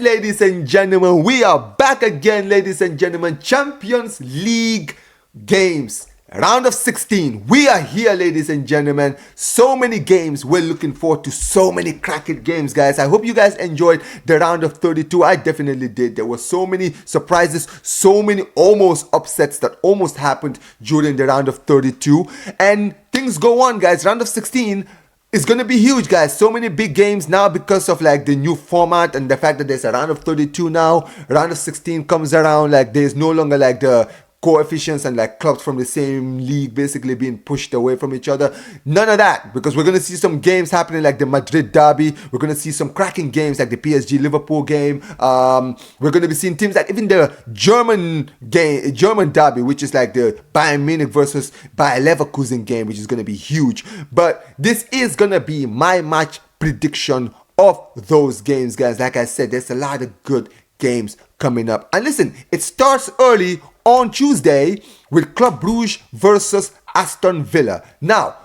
ladies and gentlemen. We are back again, ladies and gentlemen. Champions League games. Round of 16. We are here, ladies and gentlemen. So many games. We're looking forward to so many cracking games, guys. I hope you guys enjoyed the round of 32. I definitely did. There were so many surprises, so many almost upsets that almost happened during the round of 32. And things go on, guys. Round of 16. It's going to be huge, guys. So many big games now because of like the new format and the fact that there's a round of 32 now. Round of 16 comes around, like there's no longer like the coefficients and like clubs from the same league basically being pushed away from each other. None of that, because we're going to see some games happening like the Madrid derby. We're going to see some cracking games like the PSG Liverpool game. We're going to be seeing teams like even the German derby, which is like the Bayern Munich versus Bayer Leverkusen game, which is going to be huge. But this is going to be my match prediction of those games, guys. Like I said, there's a lot of good games coming up. And listen, it starts early on Tuesday with Club Brugge versus Aston Villa. Now,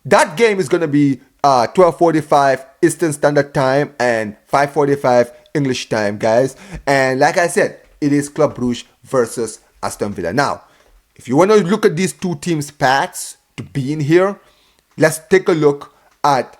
that game is going to be 12:45 Eastern Standard Time and 5:45 English time, guys. And like I said, it is Club Brugge versus Aston Villa. Now, if you want to look at these two teams' paths to be in here, let's take a look at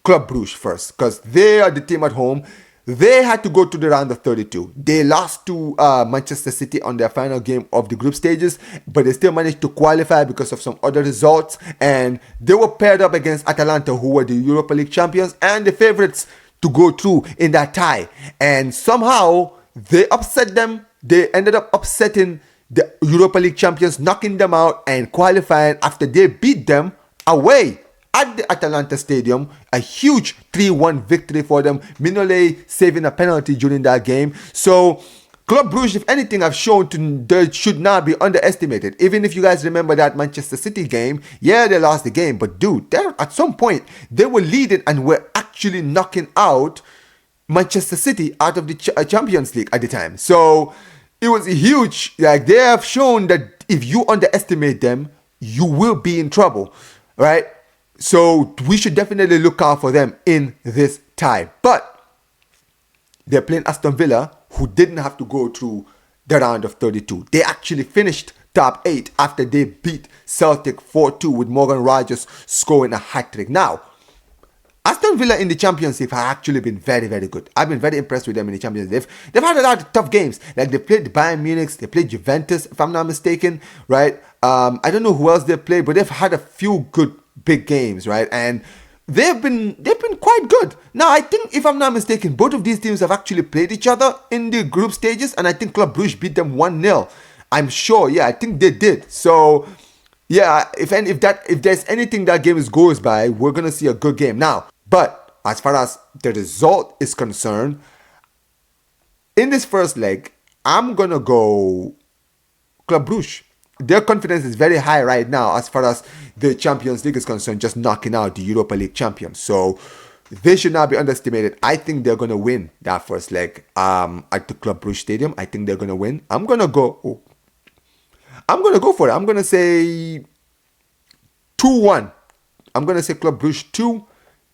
Club Brugge first, because they are the team at home. They had to go to the round of 32. They lost to Manchester City on their final game of the group stages, but they still managed to qualify because of some other results. And they were paired up against Atalanta, who were the Europa League champions and the favorites to go through in that tie. And somehow they upset them. They ended up upsetting the Europa League champions, knocking them out and qualifying after they beat them away at the Atalanta Stadium. A huge 3-1 victory for them. Mignolet saving a penalty during that game. So Club Brugge, if anything, have shown they should not be underestimated. Even if you guys remember that Manchester City game, yeah, they lost the game, but dude, at some point they were leading and were actually knocking out Manchester City out of the Champions League at the time. So it was huge. Like, they have shown that if you underestimate them, you will be in trouble, right? So we should definitely look out for them in this tie. But they're playing Aston Villa, who didn't have to go through the round of 32. They actually finished top 8 after they beat Celtic 4-2 with Morgan Rogers scoring a hat-trick. Now, Aston Villa in the Champions League have actually been very, very good. I've been very impressed with them in the Champions League. They've had a lot of tough games. Like, they played the Bayern Munich, they played Juventus, if I'm not mistaken, right? I don't know who else they played, but they've had a few good big games, right? And they've been quite good. Now, I think, if I'm not mistaken, both of these teams have actually played each other in the group stages, and I think Club Brugge beat them 1-0. I'm sure, yeah, I think they did. So, yeah, if there's anything that game goes by, we're gonna see a good game. Now, but as far as the result is concerned, in this first leg, I'm gonna go Club Brugge. Their confidence is very high right now as far as the Champions League is concerned, just knocking out the Europa League champions. So they should not be underestimated. I think they're going to win that first leg at the Club Brugge Stadium. I think they're going to win. I'm going to go for it. I'm going to say 2-1. I'm going to say Club Brugge 2,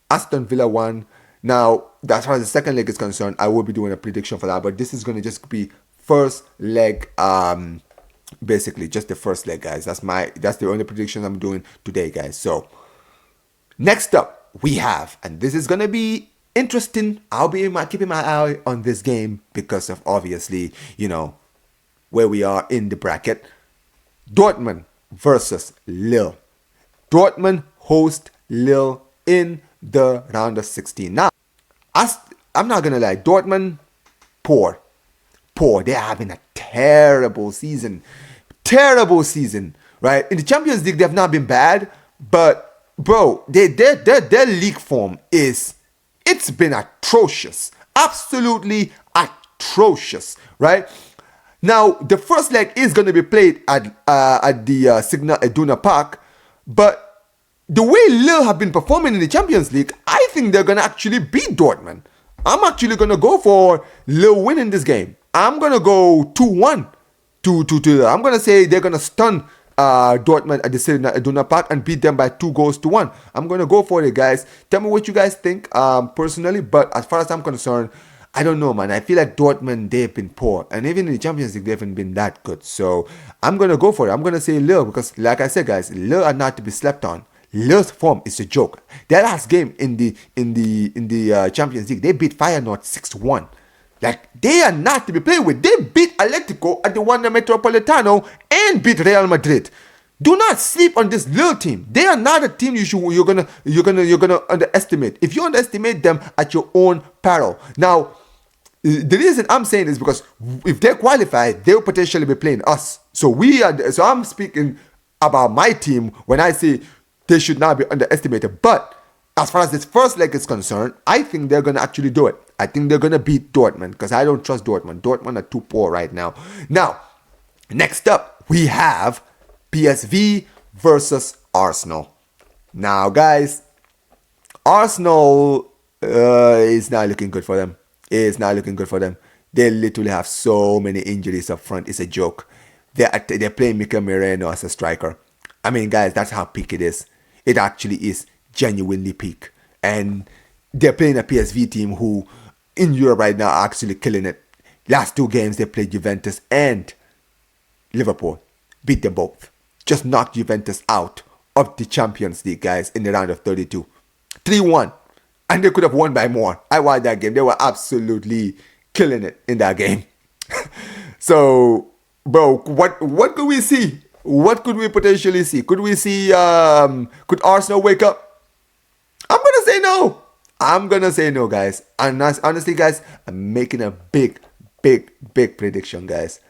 Aston Villa 1. Now, as far as the second leg is concerned, I will be doing a prediction for that. But this is going to just be first leg, basically just the first leg, guys. That's the only prediction I'm doing today, guys. So next up we have, and this is gonna be interesting. I'll be keeping my eye on this game because of, obviously, you know, where we are in the bracket. Dortmund versus Lille. Dortmund host Lille in the round of 16. Now, I'm not gonna lie, Dortmund poor. They're having a terrible season, right? In the Champions League, they've not been bad, but bro, their league form it's been atrocious, absolutely atrocious, right? Now, the first leg is going to be played at the Signal Iduna Park, but the way Lille have been performing in the Champions League, I think they're going to actually beat Dortmund. I'm actually going to go for Lille winning this game. I'm going to go 2-1 to I'm going to say they're going to stun Dortmund at the Signal Iduna Park and beat them by 2-1. I'm going to go for it, guys. Tell me what you guys think personally, but as far as I'm concerned, I don't know, man. I feel like Dortmund, they've been poor. And even in the Champions League, they haven't been that good. So I'm going to go for it. I'm going to say Lille because, like I said, guys, Lille are not to be slept on. Lille's form is a joke. Their last game in the Champions League, they beat Feyenoord 6-1. Like, they are not to be played with. They beat Atletico at the Wanda Metropolitano and beat Real Madrid. Do not sleep on this Lille team. They are not a team you're gonna underestimate. If you underestimate them at your own peril. Now, the reason I'm saying is because if they qualify, they'll potentially be playing us. So I'm speaking about my team when I say they should not be underestimated. But as far as this first leg is concerned, I think they're gonna actually do it. I think they're gonna beat Dortmund because I don't trust Dortmund. Dortmund are too poor right now. Now, next up we have PSV versus Arsenal. Now, guys, Arsenal is not looking good for them. It's not looking good for them. They literally have so many injuries up front. It's a joke. They're playing Mikel Merino as a striker. I mean, guys, that's how peak it is. It actually is genuinely peak. And they're playing a PSV team who, in Europe right now, are actually killing it. Last two games, they played Juventus and Liverpool. Beat them both. Just knocked Juventus out of the Champions League, guys, in the round of 32. 3-1. And they could have won by more. I watched that game. They were absolutely killing it in that game. So, bro, what could we see? What could we potentially see? Could we see, could Arsenal wake up? I'm going to say no. I'm going to say no, guys. And honestly, guys, I'm making a big prediction, guys.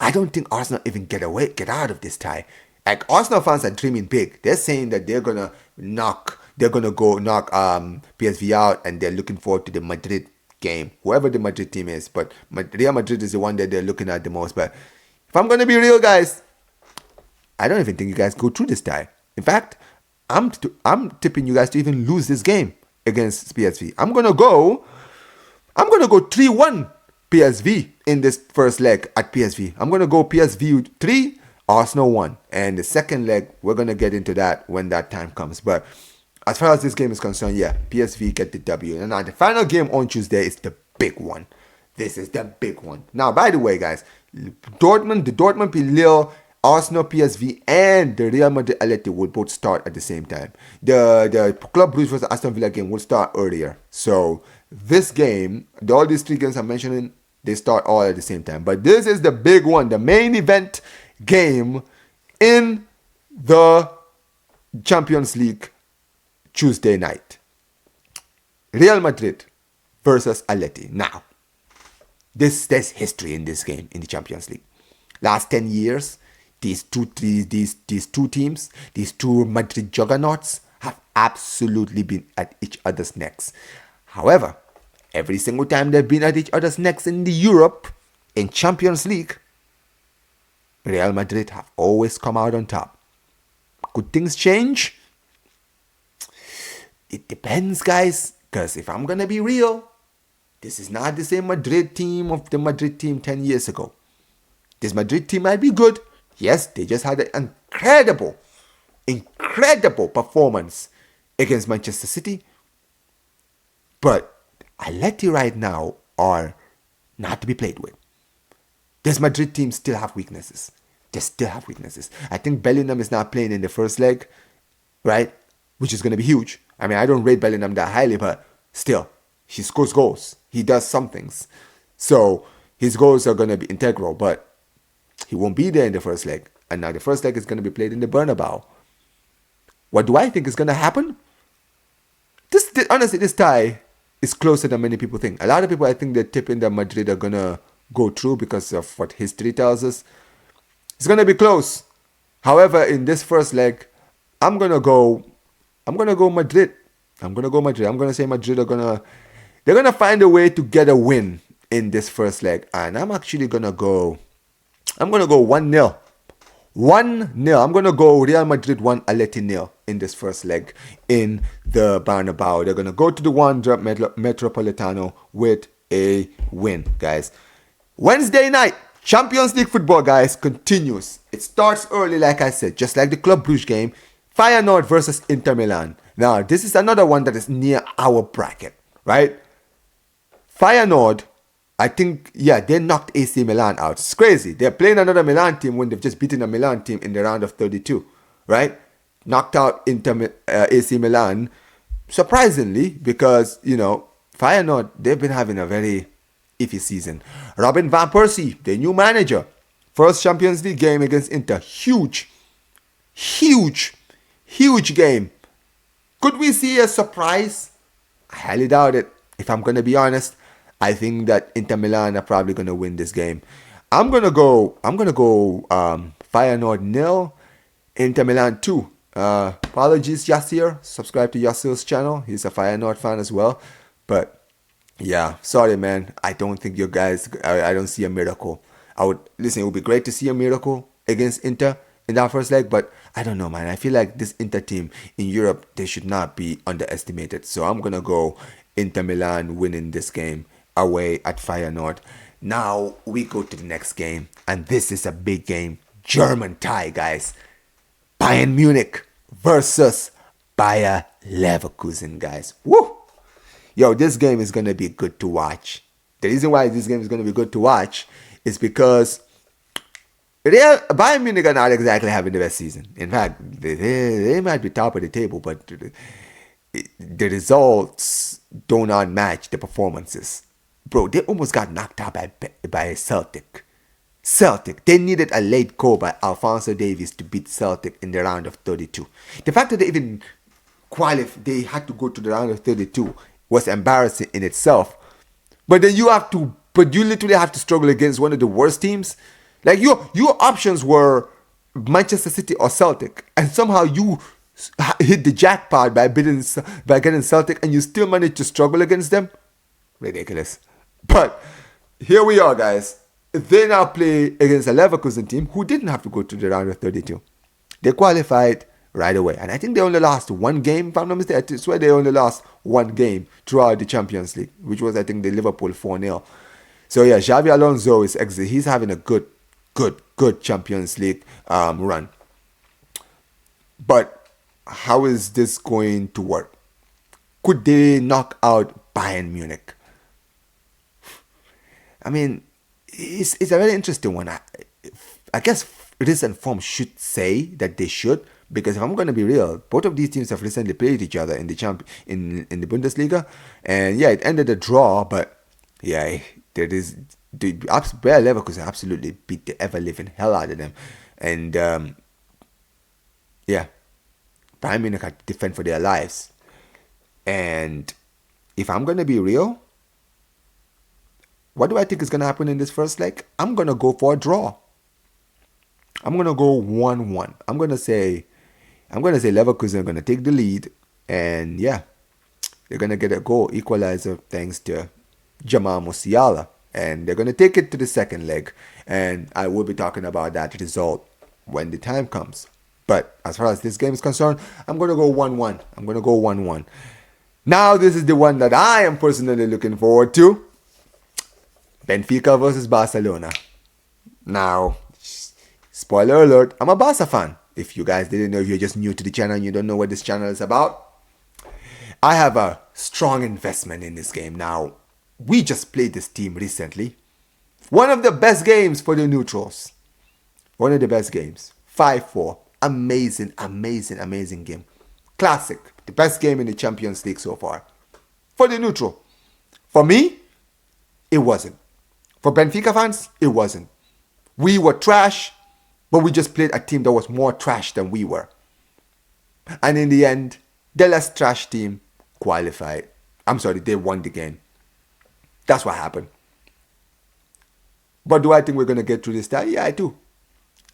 I don't think Arsenal even get out of this tie. Like, Arsenal fans are dreaming big. They're saying that they're gonna go knock PSV out, and they're looking forward to the Madrid game, whoever the Madrid team is. But Real Madrid is the one that they're looking at the most. But if I'm gonna be real, guys, I don't even think you guys go through this tie. In fact, I'm tipping you guys to even lose this game against PSV. I'm gonna go 3-1. PSV in this first leg at PSV. I'm going to go PSV 3, Arsenal 1. And the second leg, we're going to get into that when that time comes. But as far as this game is concerned, yeah, PSV get the W. And now the final game on Tuesday is the big one. This is the big one. Now, by the way, guys, the Dortmund Lille, Arsenal PSV, and the Real Madrid Atleti will both start at the same time. The Club Brugge versus Aston Villa game will start earlier. So this game, all these three games I'm mentioning, they start all at the same time. But this is the big one, the main event game in the Champions League Tuesday night. Real Madrid versus Atleti. Now, there's history in this game in the Champions League. Last 10 years, these two teams, these two Madrid juggernauts, have absolutely been at each other's necks. However, every single time they've been at each other's necks in the Europe, in Champions League, Real Madrid have always come out on top. Could things change? It depends, guys. Because if I'm going to be real, this is not the same Madrid team of the Madrid team 10 years ago. This Madrid team might be good. Yes, they just had an incredible performance against Manchester City. But Atleti right now are not to be played with. This Madrid team still have weaknesses. They still have weaknesses. I think Bellingham is not playing in the first leg, right? Which is going to be huge. I mean, I don't rate Bellingham that highly, but still, he scores goals. He does some things. So his goals are going to be integral, but he won't be there in the first leg. And now the first leg is going to be played in the Bernabeu. What do I think is going to happen? Honestly, this tie is closer than many people think. A lot of people, I think, they're tipping that Madrid are going to go through because of what history tells us. It's going to be close. However, in this first leg, I'm going to go Madrid. I'm going to say Madrid they're going to find a way to get a win in this first leg. And I'm actually going to go 1-0. 1-0. I'm going to go Real Madrid 1, Atleti 0 in this first leg in the Bernabeu. They're going to go to the Wanda Metropolitano with a win, guys. Wednesday night, Champions League football, guys, continues. It starts early, like I said, just like the Club Brugge game. Feyenoord versus Inter Milan. Now, this is another one that is near our bracket, right? Feyenoord, I think, yeah, they knocked AC Milan out. It's crazy. They're playing another Milan team when they've just beaten a Milan team in the round of 32, right? Knocked out AC Milan, surprisingly, because, Feyenoord, they've been having a very iffy season. Robin van Persie, the new manager, first Champions League game against Inter. Huge, huge, huge game. Could we see a surprise? I highly doubt it. If I'm going to be honest, I think that Inter Milan are probably going to win this game. I'm going to go Feyenoord 0, Inter Milan 2. Apologies, Yassir. Subscribe to Yassir's channel. He's a Feyenoord fan as well. But yeah, sorry, man. I don't think you guys, I don't see a miracle. Listen, it would be great to see a miracle against Inter in that first leg, but I don't know, man. I feel like this Inter team in Europe, they should not be underestimated. So I'm going to go Inter Milan winning this game away at Feyenoord. Now we go to the next game, and this is a big game. German tie, guys. Bayern Munich versus Bayer Leverkusen, guys. Woo! Yo, this game is going to be good to watch. The reason why this game is going to be good to watch is because Bayern Munich are not exactly having the best season. In fact, they might be top of the table, but the results do not match the performances. Bro, they almost got knocked out by Celtic. They needed a late goal by Alphonso Davies to beat Celtic in the round of 32. The fact that they even they had to go to the round of 32 was embarrassing in itself. But then you literally have to struggle against one of the worst teams. Like your options were Manchester City or Celtic, and somehow you hit the jackpot by getting Celtic, and you still managed to struggle against them. Ridiculous. But here we are, guys. They now play against a Leverkusen team who didn't have to go to the round of 32. They qualified right away, and I think they only lost one game. If I'm not mistaken, I swear they only lost one game throughout the Champions League, which was, I think, the Liverpool 4-0. So yeah, Xabi Alonso he's having a good Champions League run. But how is this going to work? Could they knock out Bayern Munich? I mean, it's a very interesting one. I guess recent form should say that they should, because if I'm going to be real, both of these teams have recently played each other in the in the Bundesliga, and yeah, it ended a draw. But yeah, Bayer Leverkusen absolutely beat the ever-living hell out of them. And yeah, Bayern Munich had to defend for their lives. And if I'm going to be real, what do I think is going to happen in this first leg? I'm going to go for a draw. I'm going to go 1-1. I'm going to say Leverkusen are going to take the lead. And yeah, they're going to get a goal equalizer thanks to Jamal Musiala. And they're going to take it to the second leg. And I will be talking about that result when the time comes. But as far as this game is concerned, I'm going to go 1-1. I'm going to go 1-1. Now this is the one that I am personally looking forward to. Benfica versus Barcelona. Now, spoiler alert, I'm a Barca fan. If you guys didn't know, if you're just new to the channel and you don't know what this channel is about, I have a strong investment in this game. Now, we just played this team recently. One of the best games for the neutrals. One of the best games. 5-4. Amazing, amazing, amazing game. Classic. The best game in the Champions League so far. For the neutral. For me, it wasn't. For Benfica fans, it wasn't. We were trash, but we just played a team that was more trash than we were. And in the end, the less trash team qualified. They won the game. That's what happened. But do I think we're going to get through this time? Yeah, I do.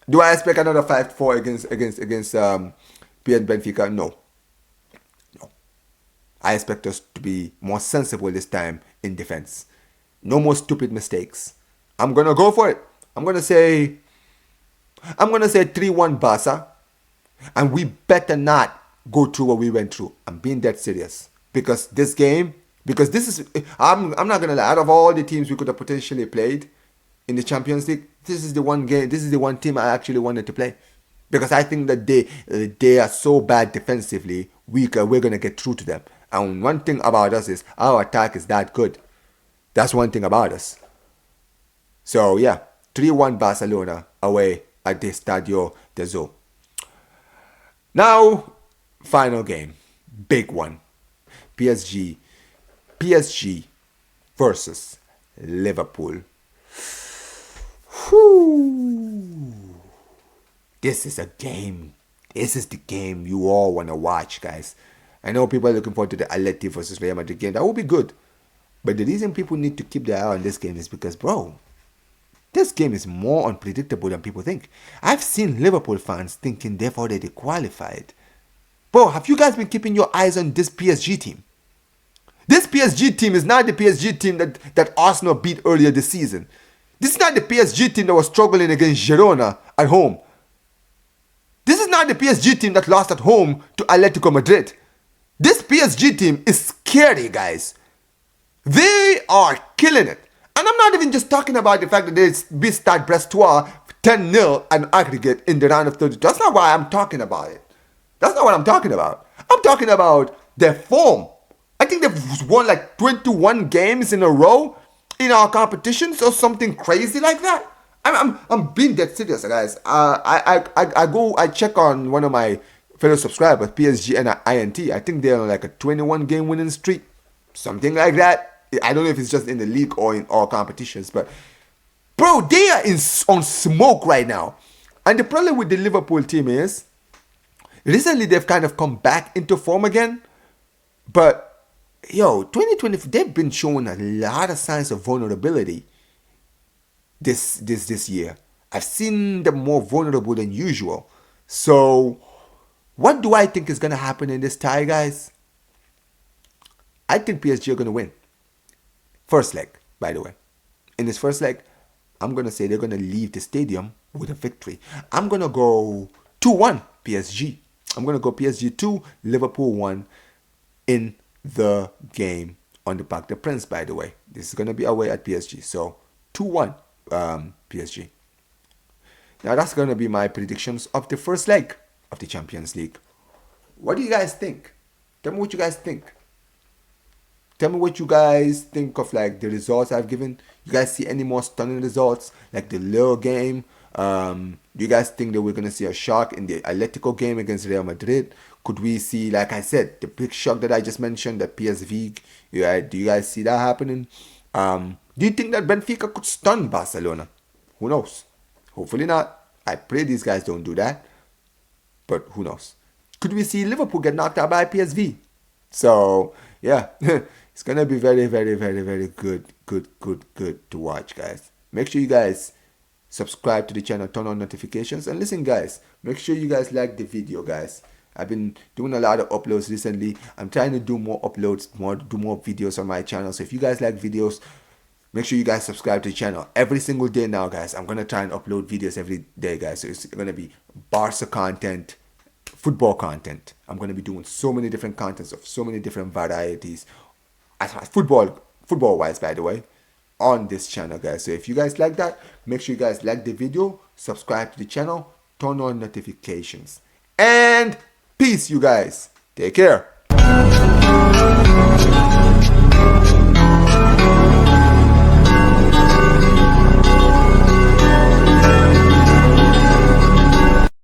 Do I expect another 5-4 against Benfica? No. I expect us to be more sensible this time in defense. No more stupid mistakes. I'm going to go for it. I'm going to say 3-1 Barca. And we better not go through what we went through. I'm being dead serious. Because this is, I'm not going to lie, out of all the teams we could have potentially played in the Champions League, this is the one team I actually wanted to play. Because I think that they are so bad defensively, we're going to get through to them. And one thing about us is our attack is that good. That's one thing about us. So yeah, 3-1 Barcelona away at the Estadio de Zoo. Now, final game. Big one. PSG versus Liverpool. Whew. This is a game. This is the game you all want to watch, guys. I know people are looking forward to the Atleti versus Real Madrid game. That will be good. But the reason people need to keep their eye on this game is because, bro, this game is more unpredictable than people think. I've seen Liverpool fans thinking they've already qualified. Bro, have you guys been keeping your eyes on this PSG team? This PSG team is not the PSG team that Arsenal beat earlier this season. This is not the PSG team that was struggling against Girona at home. This is not the PSG team that lost at home to Atletico Madrid. This PSG team is scary, guys. They are killing it. And I'm not even just talking about the fact that they beat Stade Brestois 10-0 and aggregate in the round of 32. That's not why I'm talking about it. That's not what I'm talking about. I'm talking about their form. I think they've won like 21 games in a row in our competitions or something crazy like that. I'm being dead serious, guys. I check on one of my fellow subscribers, PSG and INT. I think they're on like a 21 game winning streak, something like that. I don't know if it's just in the league or in all competitions, but bro, they are on smoke right now. And the problem with the Liverpool team is recently they've kind of come back into form again, but 2020 they've been showing a lot of signs of vulnerability this year. I've seen them more vulnerable than usual. So what do I think is going to happen in this tie, guys? I think PSG are going to win. First leg, by the way. In this first leg, I'm going to say they're going to leave the stadium with a victory. I'm going to go 2-1 PSG. I'm going to go PSG 2, Liverpool 1 in the game on the Parc des Princes, by the way. This is going to be away at PSG. So 2-1 PSG. Now that's going to be my predictions of the first leg of the Champions League. What do you guys think? Tell me what you guys think. Tell me what you guys think of like the results I've given. You guys see any more stunning results like the Lille game? Do you guys think that we're going to see a shock in the Atletico game against Real Madrid? Could we see, like I said, the big shock that I just mentioned, the PSV? Do you guys see that happening? Do you think that Benfica could stun Barcelona? Who knows? Hopefully not. I pray these guys don't do that. But who knows? Could we see Liverpool get knocked out by PSV? So, yeah. It's going to be very, very, very, very good to watch, guys. Make sure you guys subscribe to the channel, turn on notifications. And listen, guys, make sure you guys like the video, guys. I've been doing a lot of uploads recently. I'm trying to do more uploads, do more videos on my channel. So if you guys like videos, make sure you guys subscribe to the channel. Every single day now, guys, I'm going to try and upload videos every day, guys. So it's going to be Barca content, football content. I'm going to be doing so many different contents of so many different varieties. As football wise, by the way, on this channel, guys. So if you guys like that, make sure you guys like the video, subscribe to the channel, turn on notifications. And peace, you guys. Take care.